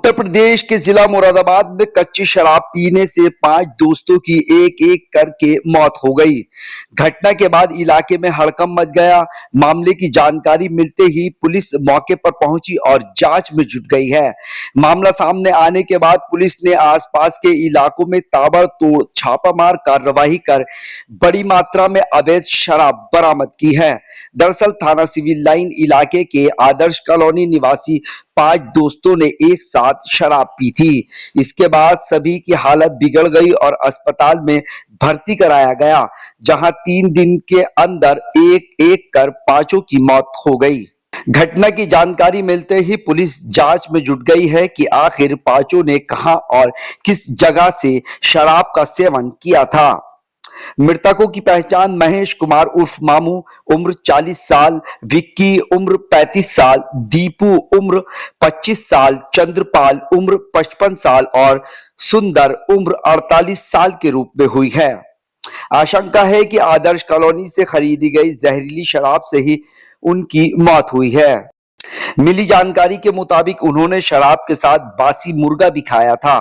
उत्तर प्रदेश के जिला मुरादाबाद में कच्ची शराब पीने से 5 दोस्तों की एक एक करके मौत हो गई। घटना के बाद इलाके में हड़कंप मच गया। मामले की जानकारी मिलते ही पुलिस मौके पर पहुंची और जांच में जुट गई है। मामला सामने आने के बाद पुलिस ने आसपास के इलाकों में ताबड़तोड़ छापामार कार्रवाई कर बड़ी मात्रा में अवैध शराब बरामद की है। दरअसल थाना सिविल लाइन इलाके के आदर्श कॉलोनी निवासी 5 दोस्तों ने एक साथ शराब पी थी। इसके बाद सभी की हालत बिगड़ गई और अस्पताल में भर्ती कराया गया, जहां 3 दिन के अंदर एक एक कर 5 की मौत हो गई। घटना की जानकारी मिलते ही पुलिस जांच में जुट गई है कि आखिर 5 ने कहां और किस जगह से शराब का सेवन किया था। मृतकों की पहचान महेश कुमार उर्फ मामू उम्र 40 साल, विक्की उम्र 35 साल, दीपू उम्र 25 साल, चंद्रपाल उम्र 55 साल और सुंदर उम्र 48 साल के रूप में हुई है। आशंका है कि आदर्श कॉलोनी से खरीदी गई जहरीली शराब से ही उनकी मौत हुई है। मिली जानकारी के मुताबिक उन्होंने शराब के साथ बासी मुर्गा भी खाया था।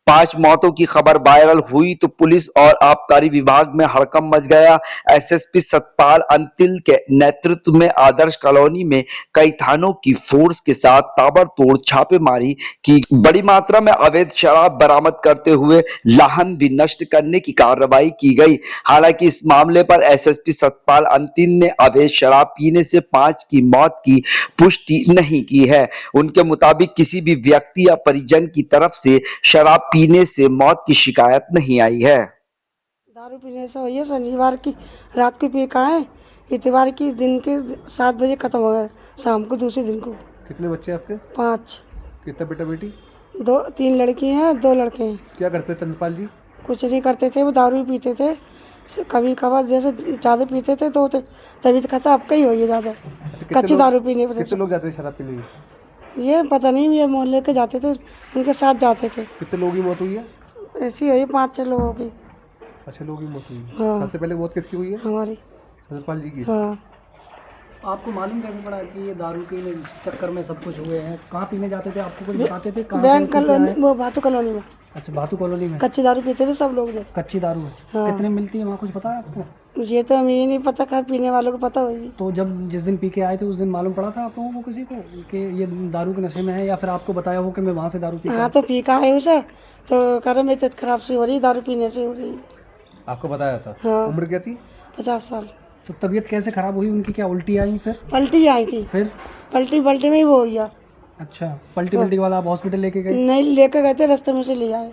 5 मौतों की खबर वायरल हुई तो पुलिस और आबकारी विभाग में हड़कंप मच गया। एसएसपी सतपाल अंतिल के नेतृत्व में आदर्श कॉलोनी में कई थानों की फोर्स के साथ ताबड़तोड़ छापेमारी की। बड़ी मात्रा में अवैध शराब बरामद करते हुए लाहन भी नष्ट करने की कार्रवाई की गई। हालांकि इस मामले पर एसएसपी सतपाल अंतिल ने अवैध शराब पीने से 5 की मौत की पुष्टि नहीं की है। उनके मुताबिक किसी भी व्यक्ति या परिजन की तरफ से शराब पीने से मौत की शिकायत नहीं आई है। दारू पीने से हुई है। शनिवार की रात को पी का है, इतवार की दिन के 7 बजे खत्म हो गया, शाम को दूसरे दिन को। कितने बच्चे आपके? 5। कितना बेटा बेटी? 3 लड़की हैं, 2 लड़के हैं। क्या करते थे चंद्रपाल जी? कुछ नहीं करते थे, वो दारू ही पीते थे। कभी कभार जैसे ज़्यादा पीते थे तो तबीयत खत्म अब का ही हुई है ज़्यादा। कच्ची दारू पीने पर कितने लोग जाते थे शराब पीने? ये पता नहीं, ये मोहल्ले के जाते थे, उनके साथ जाते थे। कितने लोगों की मौत हुई है? ऐसी हुई 5-6 लोगों की। अच्छा, लोगों की मौत हुई है। हाँ। सबसे पहले मौत किसकी हुई है? हमारी। चंद्रपाल जी की। हाँ। आपको मालूम कैसे पड़ा कि ये दारू के चक्कर में सब कुछ हुए हैं? कहाँ पीने जाते थे? आपको कुछ बताते थे? कहाँ बैंक कॉलोनी, वो भातू कॉलोनी में। अच्छा, भातू कॉलोनी में कच्ची दारू पीते थे सब लोग। कच्ची दारू है। हाँ। कितने मिलती है वहाँ, कुछ पता है आपको? ये तो हमें ये नहीं पता, खैर पीने वालों को पता होगी। तो जब जिस दिन पी के आए थे उस दिन मालूम पड़ा था आप लोगों को किसी को कि ये दारू के नशे में है, या फिर आपको बताया हो कि मैं वहाँ से दारू पी? हाँ, तो पी का है उसे, तो करे मेरी तबीयत खराब सी हो रही, दारू पीने से हो रही। आपको बताया था? हाँ। उम्र क्या थी? 50 साल। तो तबीयत कैसे खराब हुई उनकी? क्या उल्टी आई? फिर पलटी आई थी। फिर पलटी में ही वो हो गया। अच्छा, पलटी वाला आप हॉस्पिटल लेके गए? नहीं लेकर गए थे, रास्ते में से ले आए।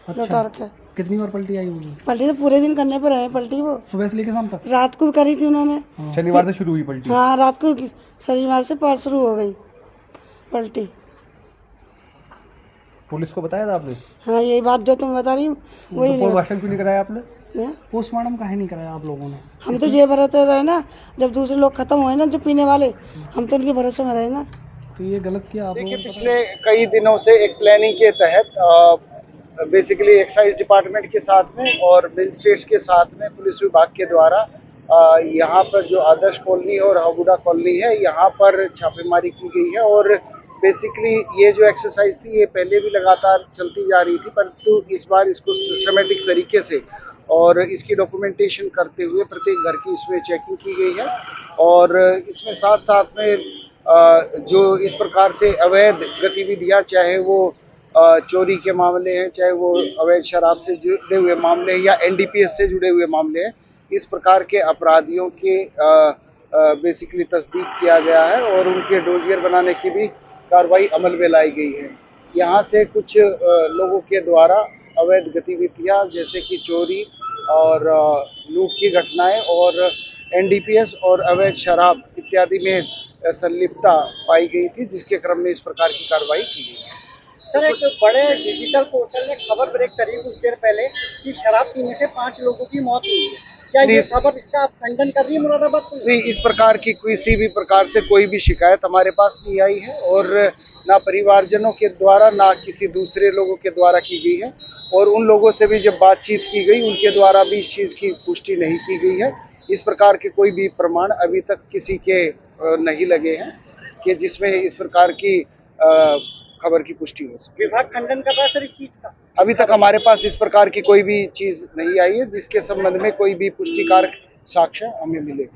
अच्छा, के कितनी बार पलटी आई होगी? पलटी तो पूरे दिन करने पर है पलटी, वो सुबह से लेके शाम तक? रात को भी करी थी उन्होंने। शनिवार से शुरू हुई पलटी? हाँ, रात को, शनिवार से पर शुरू हो गई पलटी। पुलिस को बताया था आपने? हाँ, यही बात जो तुम बता रही हूँ वही। पोस्टमार्टम क्यों नहीं कराया आपने? पोस्टमार्टम काहे नहीं कराया आप लोगों ने? हम तो ये भरोसे रहे ना, जब दूसरे लोग खत्म हुए ना जो पीने वाले, हम तो उनके भरोसे में रहे ना। तो ये गलत किया आप लोगों ने? पिछले कई दिनों से एक प्लानिंग के तहत बेसिकली एक्साइज डिपार्टमेंट के साथ में और मजिस्ट्रेट्स के साथ में पुलिस विभाग के द्वारा यहाँ पर जो आदर्श कॉलोनी और हबुडा कॉलोनी है, यहाँ पर छापेमारी की गई है। और बेसिकली ये जो एक्सरसाइज थी ये पहले भी लगातार चलती जा रही थी, परंतु इस बार इसको सिस्टमेटिक तरीके से और इसकी डॉक्यूमेंटेशन करते हुए प्रत्येक घर की इसमें चेकिंग की गई है। और इसमें साथ साथ में जो इस प्रकार से अवैध गतिविधियाँ, चाहे वो चोरी के मामले हैं, चाहे वो अवैध शराब से जुड़े हुए मामले हैं या एनडीपीएस से जुड़े हुए मामले हैं, इस प्रकार के अपराधियों के बेसिकली तस्दीक किया गया है और उनके डोजियर बनाने की भी कार्रवाई अमल में लाई गई है। यहाँ से कुछ लोगों के द्वारा अवैध गतिविधियाँ जैसे कि चोरी और लूट की घटनाएं और एनडीपीएस और अवैध शराब इत्यादि में संलिप्तता पाई गई थी, जिसके क्रम में इस प्रकार की कार्रवाई की गई है। सर, एक बड़े डिजिटल पोर्टल ने खबर ब्रेक करी कुछ देर पहले कि शराब पीने से 5 लोगों की मौत हुई है। क्या ये खबर, इसका आप खंडन कर रही है मुरादाबाद पुलिस? नहीं, इस प्रकार की किसी भी प्रकार से कोई भी शिकायत हमारे पास नहीं आई है और ना परिवारजनों के द्वारा ना किसी दूसरे लोगों के द्वारा की गई है। और उन लोगों से भी जब बातचीत की गई उनके द्वारा भी इस चीज़ की पुष्टि नहीं की गई है। इस प्रकार के कोई भी प्रमाण अभी तक किसी के नहीं लगे हैं कि जिसमें इस प्रकार की खबर की पुष्टि हो सके। विभाग खंडन कर रहा है सर इस चीज का। अभी तक हमारे पास इस प्रकार की कोई भी चीज नहीं आई है जिसके संबंध में कोई भी पुष्टिकारक साक्ष्य हमें मिले।